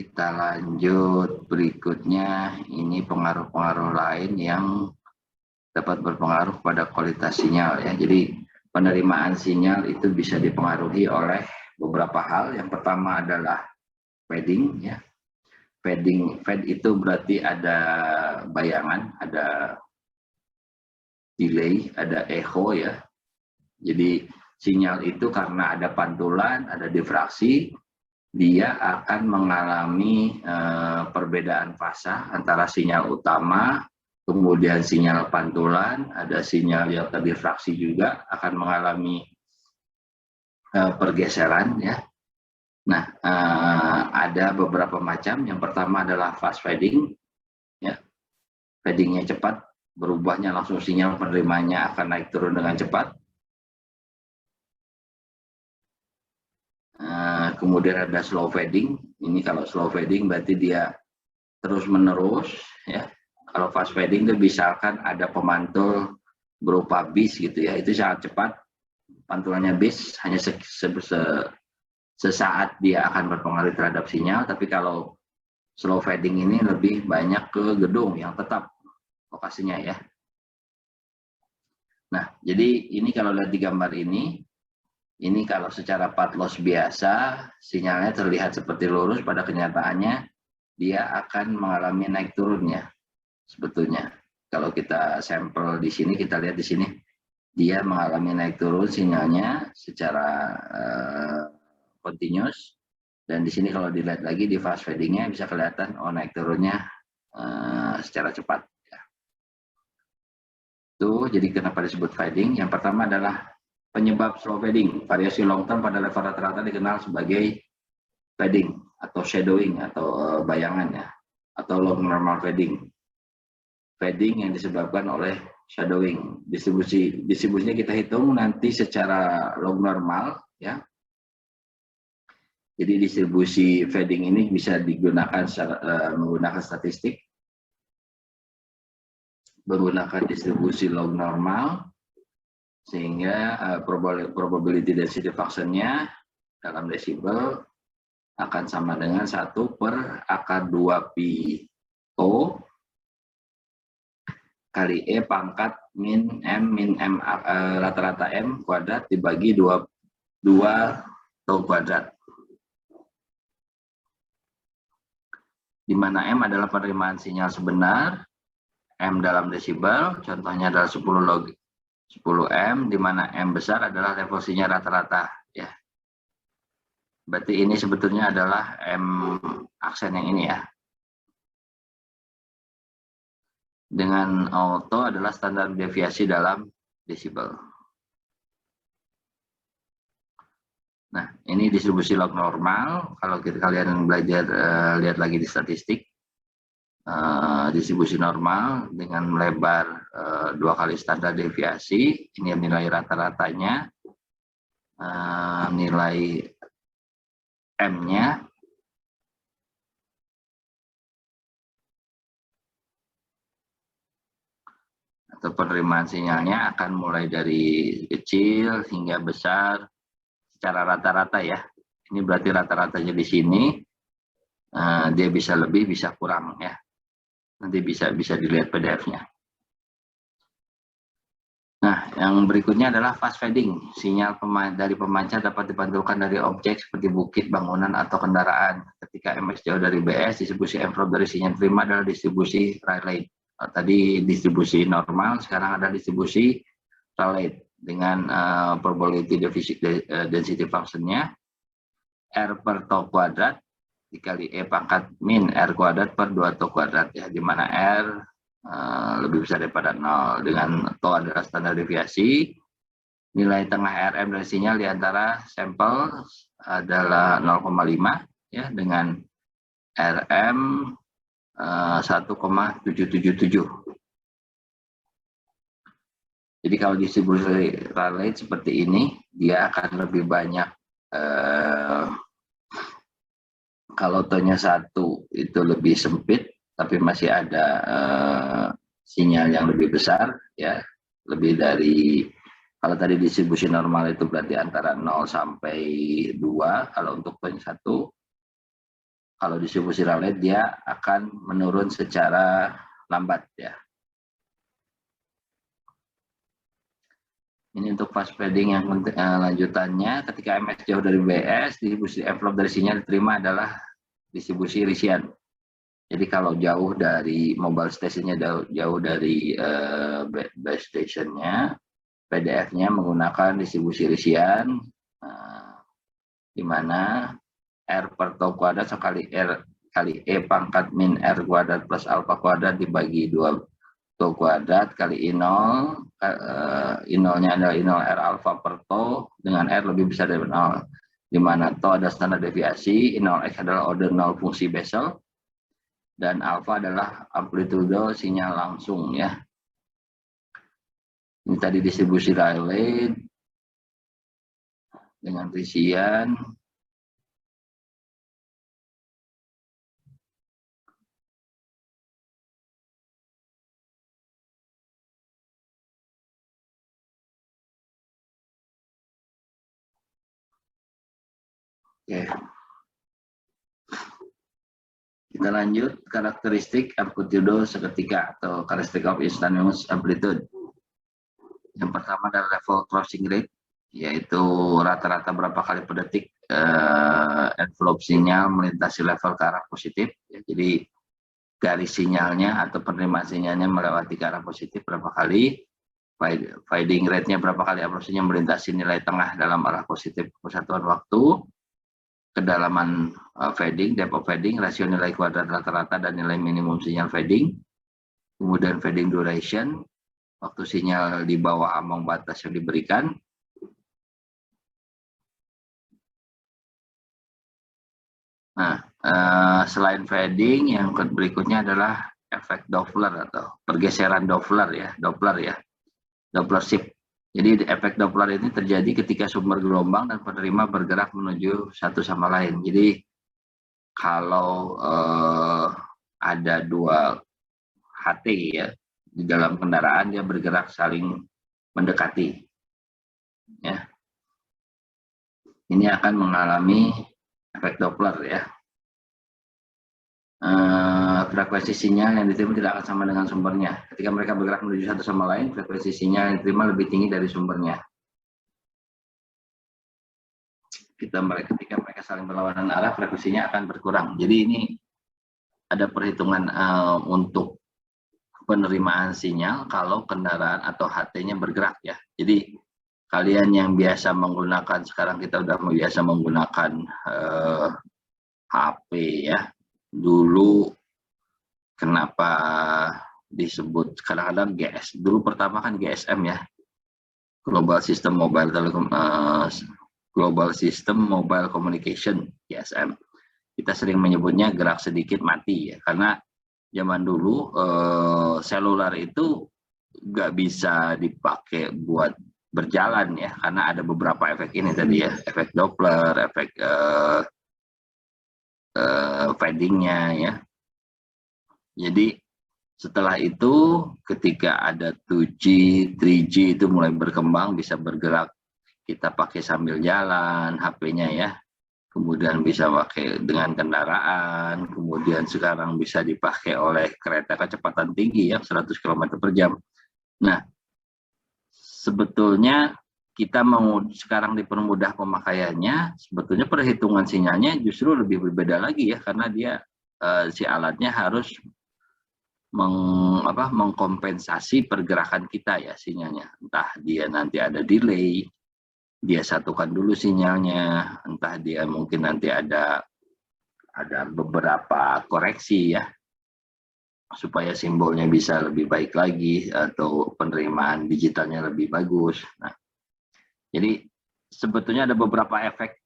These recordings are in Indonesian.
Kita lanjut berikutnya, ini pengaruh-pengaruh lain yang dapat berpengaruh pada kualitas sinyal ya. Jadi penerimaan sinyal itu bisa dipengaruhi oleh beberapa hal. Yang pertama adalah fading ya. Fade itu berarti ada bayangan, ada delay, ada echo ya. Jadi sinyal itu karena ada pantulan, ada difraksi, dia akan mengalami perbedaan fasa antara sinyal utama, kemudian sinyal pantulan, ada sinyal yang terdifraksi juga akan mengalami pergeseran ya. Nah, ada beberapa macam. Yang pertama adalah fast fading ya. Fadingnya cepat, berubahnya langsung sinyal penerimanya akan naik turun dengan cepat. Kemudian ada slow fading. Ini kalau slow fading berarti dia terus menerus ya. Kalau fast fading itu misalkan ada pemantul berupa bis gitu ya, itu sangat cepat pantulannya bis, hanya sesaat dia akan berpengaruh terhadap sinyal. Tapi kalau slow fading ini lebih banyak ke gedung yang tetap lokasinya ya. Nah, jadi ini kalau lihat di gambar ini kalau secara path loss biasa, sinyalnya terlihat seperti lurus, pada kenyataannya dia akan mengalami naik turunnya sebetulnya. Kalau kita sampel di sini, kita lihat di sini, dia mengalami naik turun sinyalnya secara continuous. Dan di sini kalau dilihat lagi di fast fadingnya bisa kelihatan naik turunnya secara cepat. Itu jadi kenapa disebut fading? Yang pertama adalah penyebab slow fading. Variasi long term pada level rata-rata dikenal sebagai fading atau shadowing atau bayangan ya, atau long normal fading. Fading yang disebabkan oleh shadowing. Distribusinya kita hitung nanti secara long normal ya. Jadi distribusi fading ini bisa digunakan menggunakan statistik, menggunakan distribusi log normal, sehingga probability density function-nya dalam desibel akan sama dengan 1/(-2pi(O) kali E pangkat min M rata-rata M kuadrat dibagi 2 tau kuadrat. Di mana M adalah penerimaan sinyal sebenar, M dalam desibel, contohnya adalah 10 M, di mana M besar adalah level sinyal rata-rata ya. Berarti ini sebetulnya adalah M aksen yang ini ya. Dengan auto adalah standar deviasi dalam desibel. Nah, ini distribusi log normal. Kalau kalian belajar lihat lagi di statistik, distribusi normal dengan melebar 2 kali standar deviasi. Ini nilai rata-ratanya, nilai M-nya. Atau penerimaan sinyalnya akan mulai dari kecil hingga besar secara rata-rata ya. Ini berarti rata-ratanya di sini, dia bisa lebih, bisa kurang ya. Nanti bisa dilihat PDF-nya. Nah, yang berikutnya adalah fast fading. Sinyal dari pemancar dapat dipantulkan dari objek seperti bukit, bangunan, atau kendaraan. Ketika MS jauh dari BS, distribusi envelope dari sinyal terima adalah distribusi Rayleigh. Tadi distribusi normal, sekarang ada distribusi Rayleigh dengan probability density function-nya R per tau kuadrat dikali E pangkat min R kuadrat per 2 tau kuadrat ya, di mana R lebih besar daripada 0, dengan tau adalah standar deviasi. Nilai tengah RM dari sinyal di antara sampel adalah 0,5 ya, dengan RM 1,777. Jadi kalau distribusi Rayleigh seperti ini, dia akan lebih banyak, kalau taunya 1 itu lebih sempit, tapi masih ada sinyal yang lebih besar ya, lebih dari, kalau tadi distribusi normal itu berarti antara 0 sampai 2, kalau untuk taunya 1. Kalau distribusi relay dia akan menurun secara lambat ya. Ini untuk fast fading yang lanjutannya, ketika MS jauh dari BS, distribusi envelope dari sinyal diterima adalah distribusi risian. Jadi kalau jauh dari mobile stationnya, jauh dari base stationnya, PDF-nya menggunakan distribusi risian, di mana R per tau kuadrat sekali R kali E pangkat min R kuadrat plus alfa kuadrat dibagi 2 tau kuadrat kali I0, I0-nya adalah I0 R alfa per tau dengan R lebih besar dari 0, di mana tau ada standar deviasi, I0X adalah order 0 fungsi Bessel, dan alfa adalah amplitudo sinyal langsung ya. Ini tadi distribusi relay dengan risian. Oke. Kita lanjut, karakteristik amplitudo seketika atau karakteristik of instantaneous amplitude. Yang pertama adalah level crossing rate, yaitu rata-rata berapa kali per detik envelope sinyal melintasi level ke arah positif. Ya, jadi garis sinyalnya atau penerimaan sinyalnya melewati ke arah positif berapa kali, fading rate-nya berapa kali approach-nya melintasi nilai tengah dalam arah positif persatuan waktu, kedalaman fading, depth of fading, rasio nilai kuadrat rata-rata dan nilai minimum sinyal fading, kemudian fading duration, waktu sinyal di bawah ambang batas yang diberikan. Nah, selain fading, yang berikutnya adalah efek Doppler atau pergeseran Doppler ya, Doppler shift. Jadi efek Doppler ini terjadi ketika sumber gelombang dan penerima bergerak menuju satu sama lain. Jadi kalau ada dua HT ya di dalam kendaraan, dia bergerak saling mendekati. Ya. Ini akan mengalami efek Doppler ya. Frekuensi sinyal yang diterima tidak akan sama dengan sumbernya. Ketika mereka bergerak menuju satu sama lain, frekuensi sinyal yang diterima lebih tinggi dari sumbernya. Ketika mereka saling berlawanan arah, frekuensinya akan berkurang. Jadi ini ada perhitungan untuk penerimaan sinyal kalau kendaraan atau HT-nya bergerak ya. Jadi kalian yang biasa menggunakan, sekarang kita udah biasa menggunakan HP ya. Dulu kenapa disebut kadang-kadang GS? Dulu pertama kan GSM ya, Global System Mobile Global System Mobile Communication, GSM. Kita sering menyebutnya gerak sedikit mati ya, karena zaman dulu seluler itu nggak bisa dipakai buat berjalan ya, karena ada beberapa efek ini tadi ya, efek Doppler, efek fadingnya ya. Jadi setelah itu ketika ada 2G, 3G itu mulai berkembang, bisa bergerak, kita pakai sambil jalan HP-nya ya, kemudian bisa pakai dengan kendaraan, kemudian sekarang bisa dipakai oleh kereta kecepatan tinggi ya, 100 km per jam. Nah, sebetulnya kita mau sekarang dipermudah pemakaiannya, sebetulnya perhitungan sinyalnya justru lebih berbeda lagi ya, karena dia si alatnya harus mengkompensasi pergerakan kita ya sinyalnya. Entah dia nanti ada delay, dia satukan dulu sinyalnya, entah dia mungkin nanti ada beberapa koreksi ya, supaya simbolnya bisa lebih baik lagi atau penerimaan digitalnya lebih bagus. Nah, jadi sebetulnya ada beberapa efek,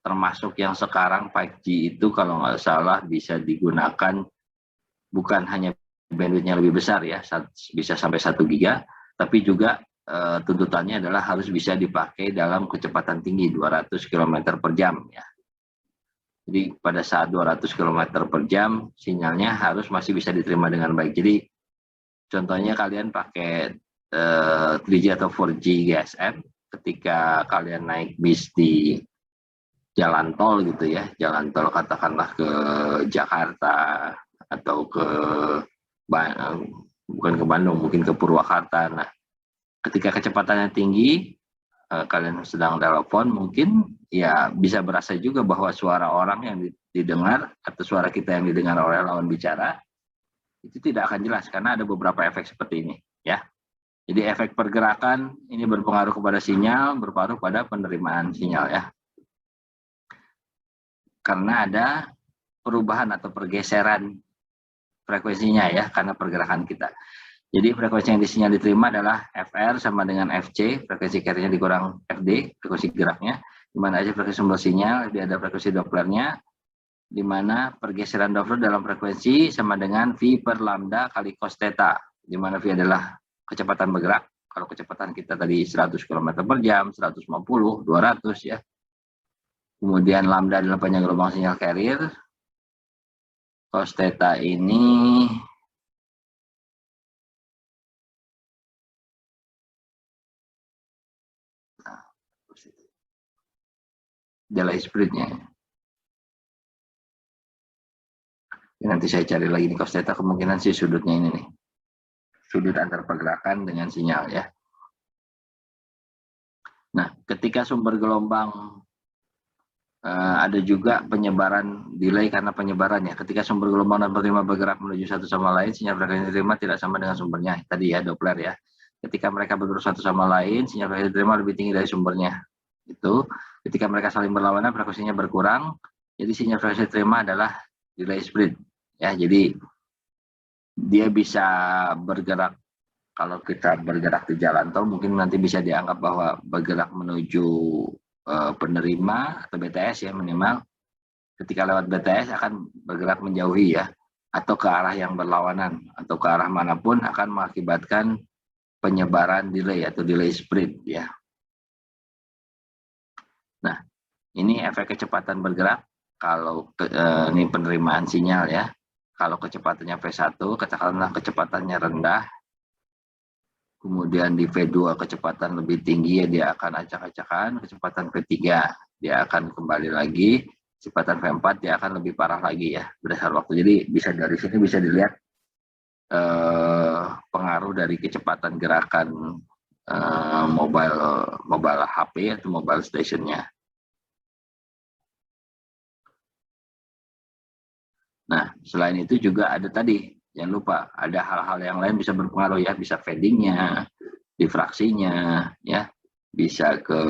termasuk yang sekarang 5G itu kalau nggak salah bisa digunakan bukan hanya bandwidth-nya lebih besar ya, bisa sampai 1 giga, tapi juga tuntutannya adalah harus bisa dipakai dalam kecepatan tinggi 200 km per jam ya. Jadi pada saat 200 km per jam sinyalnya harus masih bisa diterima dengan baik. Jadi contohnya kalian pakai 3G atau 4G GSM, ketika kalian naik bis di jalan tol gitu ya, jalan tol katakanlah ke Jakarta atau ke bukan ke Bandung, mungkin ke Purwakarta. Nah, ketika kecepatannya tinggi, kalian sedang telepon, mungkin ya bisa berasa juga bahwa suara orang yang didengar atau suara kita yang didengar oleh lawan bicara itu tidak akan jelas karena ada beberapa efek seperti ini ya. Jadi efek pergerakan ini berpengaruh kepada sinyal, berpengaruh pada penerimaan sinyal ya. Karena ada perubahan atau pergeseran frekuensinya ya, karena pergerakan kita. Jadi frekuensi yang sinyal diterima adalah FR sama dengan FC, frekuensi carrier dikurang FD, frekuensi geraknya. Di mana aja frekuensi sumber sinyal, dia ada frekuensi Dopplernya, di mana pergeseran Doppler dalam frekuensi sama dengan V per lambda kali cos theta, di mana V adalah kecepatan bergerak. Kalau kecepatan kita tadi 100 km per jam, 150, 200 ya. Kemudian lambda adalah panjang gelombang sinyal carrier. Cos theta ini delay spreadnya. Nanti saya cari lagi nih cos theta, kemungkinan sih sudutnya ini nih. Sudut antar pergerakan dengan sinyal ya. Nah, ketika sumber gelombang ada juga penyebaran delay karena penyebarannya. Ketika sumber gelombang dan penerima bergerak menuju satu sama lain, sinyal frekuensi diterima tidak sama dengan sumbernya. Tadi ya Doppler ya. Ketika mereka bergerak satu sama lain, sinyal frekuensi diterima lebih tinggi dari sumbernya. Itu ketika mereka saling berlawanan, frekuensinya berkurang. Jadi sinyal frekuensi diterima adalah delay spread. Ya, jadi dia bisa bergerak. Kalau kita bergerak di jalan tol, mungkin nanti bisa dianggap bahwa bergerak menuju penerima atau BTS ya minimal. Ketika lewat BTS akan bergerak menjauhi ya, atau ke arah yang berlawanan, atau ke arah manapun akan mengakibatkan penyebaran delay atau delay spread ya. Nah, ini efek kecepatan bergerak. Kalau ini penerimaan sinyal ya. Kalau kecepatannya V1, katakanlah kecepatannya rendah, kemudian di V2 kecepatan lebih tinggi ya dia akan acak-acakan, kecepatan V3 dia akan kembali lagi, kecepatan V4 dia akan lebih parah lagi ya berdasar waktu. Jadi bisa dari sini bisa dilihat pengaruh dari kecepatan gerakan mobile HP atau mobile stationnya. Nah, selain itu juga ada tadi, jangan lupa ada hal-hal yang lain bisa berpengaruh ya, bisa fadingnya, difraksinya, ya, bisa ke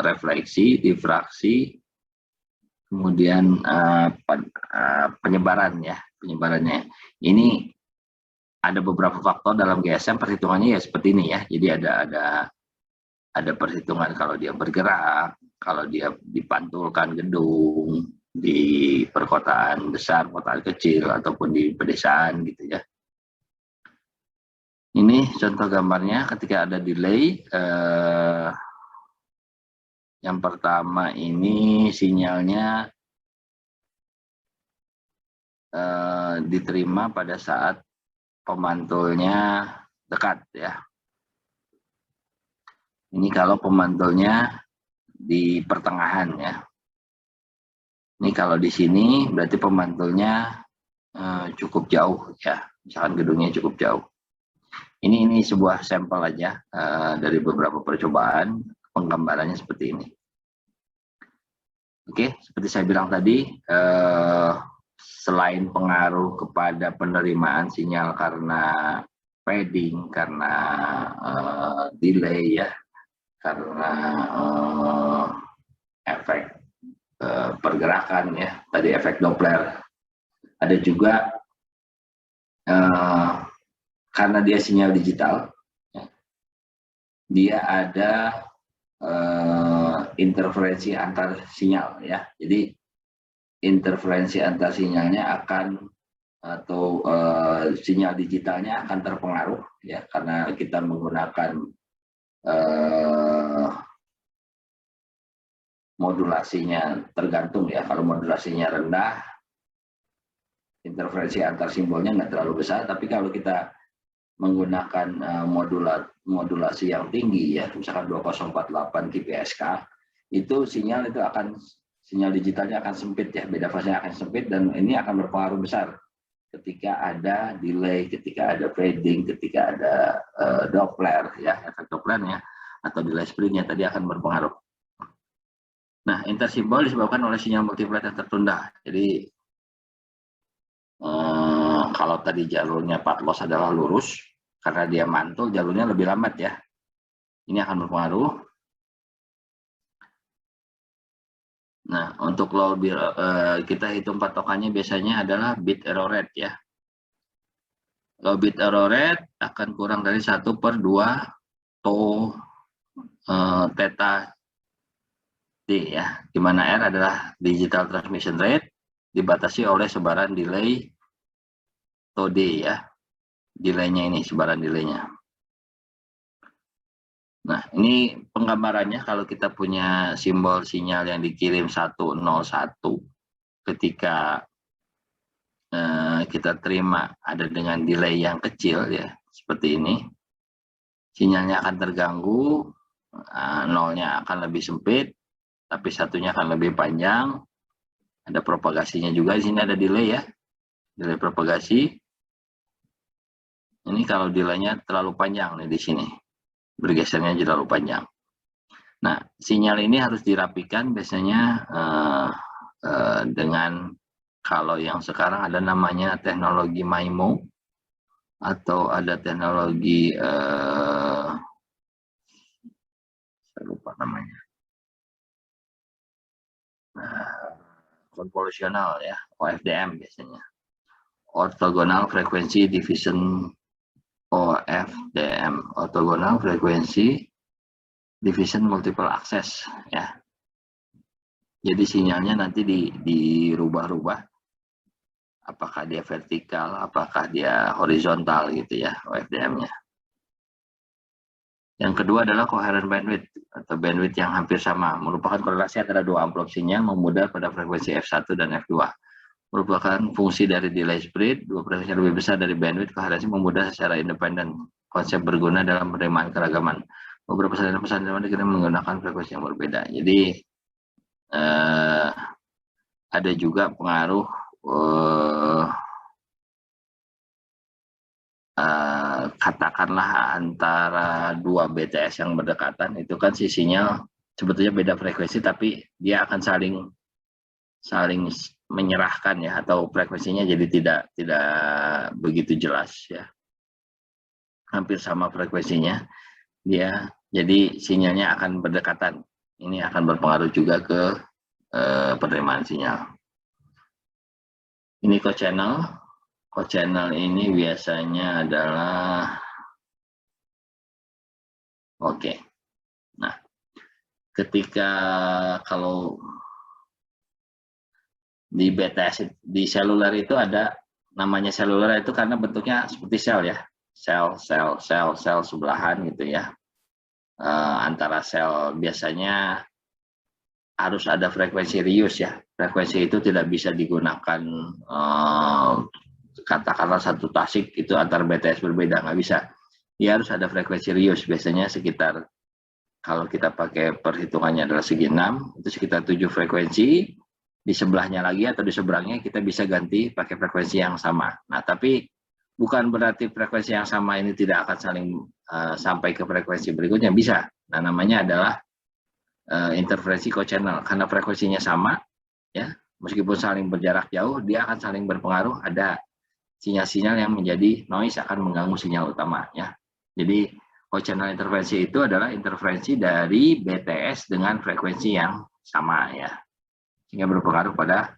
refleksi, difraksi, kemudian penyebaran ya, penyebarannya. Ini ada beberapa faktor dalam GSM, perhitungannya ya seperti ini ya. Jadi ada perhitungan kalau dia bergerak, kalau dia dipantulkan gedung di perkotaan besar, perkotaan kecil, ataupun di pedesaan gitu ya. Ini contoh gambarnya ketika ada delay. Yang pertama ini sinyalnya diterima pada saat pemantulnya dekat ya. Ini kalau pemantulnya di pertengahan ya. Ini kalau di sini berarti pemantulnya cukup jauh ya, misalkan gedungnya cukup jauh. Ini sebuah sampel aja dari beberapa percobaan, penggambarannya seperti ini. Oke, seperti saya bilang tadi, selain pengaruh kepada penerimaan sinyal karena fading, karena delay ya, karena efek pergerakan ya, tadi efek Doppler. Ada juga karena dia sinyal digital, ya, dia ada interferensi antar sinyal ya. Jadi interferensi antar sinyalnya akan atau sinyal digitalnya akan terpengaruh ya, karena kita menggunakan modulasinya tergantung ya. Kalau modulasinya rendah, interferensi antar simbolnya nggak terlalu besar. Tapi kalau kita menggunakan modulasi yang tinggi ya, misalkan 2048 kPSK, itu sinyal digitalnya akan sempit ya, beda fasenya akan sempit, dan ini akan berpengaruh besar ketika ada delay, ketika ada fading, ketika ada Doppler ya, efek Doppler ya, atau delay sprintnya tadi akan berpengaruh. Nah, intersimbol disebabkan oleh sinyal multiplet yang tertunda. Jadi kalau tadi jalurnya path loss adalah lurus, karena dia mantul jalurnya lebih lambat ya. Ini akan berpengaruh. Nah, untuk low kita hitung patokannya biasanya adalah bit error rate ya. Low bit error rate akan kurang dari 1/2 tau theta D ya, di mana R adalah digital transmission rate dibatasi oleh sebaran delay tau D ya. Delaynya ini, sebaran delaynya. Nah, ini penggambarannya kalau kita punya simbol sinyal yang dikirim 101 ketika kita terima ada dengan delay yang kecil ya, seperti ini. Sinyalnya akan terganggu, nolnya akan lebih sempit, tapi satunya akan lebih panjang. Ada propagasinya juga, di sini ada delay ya, delay propagasi. Ini kalau delaynya terlalu panjang nih di sini, bergesernya terlalu panjang. Nah, sinyal ini harus dirapikan biasanya dengan, kalau yang sekarang ada namanya teknologi MIMO, atau ada teknologi saya lupa namanya, konvolusional ya, OFDM biasanya, orthogonal frequency division, OFDM, orthogonal frequency division multiple access ya. Jadi sinyalnya nanti dirubah-rubah, apakah dia vertikal, apakah dia horizontal gitu ya, OFDM-nya. Yang kedua adalah coherent bandwidth atau bandwidth yang hampir sama, merupakan korelasi antara dua amplop sinyal memudar pada frekuensi F1 dan F2. Merupakan fungsi dari delay sprint, dua frekuensi lebih besar dari bandwidth koherensi memudar secara independen. Konsep berguna dalam penerimaan keragaman. Beberapa pesan kita menggunakan frekuensi yang berbeda. Jadi ada juga pengaruh katakanlah antara dua BTS yang berdekatan, itu kan si sinyal sebetulnya beda frekuensi, tapi dia akan saling menyerahkan ya, atau frekuensinya jadi tidak begitu jelas ya, hampir sama frekuensinya dia, jadi sinyalnya akan berdekatan. Ini akan berpengaruh juga ke penerimaan sinyal. Ini co-channel ini biasanya adalah oke. Nah, ketika kalau di BTS di seluler itu ada namanya seluler, itu karena bentuknya seperti sel ya, sel sebelahan gitu ya. Antara sel biasanya harus ada frekuensi rius ya. Frekuensi itu tidak bisa digunakan katakanlah satu tasik itu antar BTS berbeda, nggak bisa. Ya harus ada frekuensi rius, biasanya sekitar, kalau kita pakai perhitungannya adalah segi 6, itu sekitar 7 frekuensi. Di sebelahnya lagi atau di seberangnya kita bisa ganti pakai frekuensi yang sama. Nah, tapi bukan berarti frekuensi yang sama ini tidak akan saling sampai ke frekuensi berikutnya, bisa. Nah, namanya adalah interferensi co-channel, karena frekuensinya sama ya, meskipun saling berjarak jauh, dia akan saling berpengaruh. Ada sinyal-sinyal yang menjadi noise akan mengganggu sinyal utama ya. Jadi co-channel interferensi itu adalah interferensi dari BTS dengan frekuensi yang sama ya, sehingga berpengaruh pada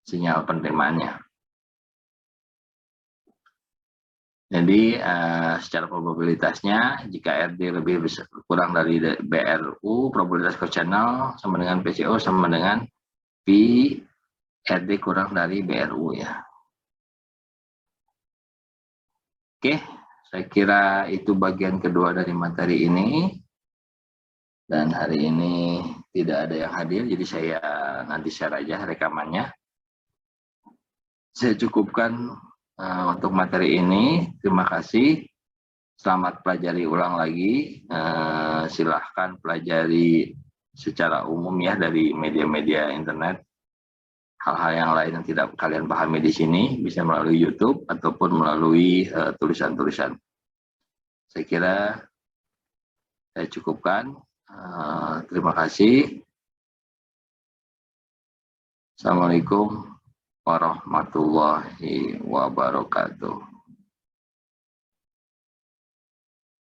sinyal penerimaannya. Jadi secara probabilitasnya, jika RD lebih besar, kurang dari BRU, probabilitas co-channel sama dengan PCO sama dengan P RD kurang dari BRU ya. Oke, saya kira itu bagian kedua dari materi ini. Dan hari ini tidak ada yang hadir, jadi saya nanti share aja rekamannya. Saya cukupkan untuk materi ini. Terima kasih. Selamat pelajari ulang lagi. Silahkan pelajari secara umum ya dari media-media internet. Hal-hal yang lain yang tidak kalian pahami di sini bisa melalui YouTube ataupun melalui tulisan-tulisan. Saya kira saya cukupkan. Terima kasih. Assalamualaikum warahmatullahi wabarakatuh.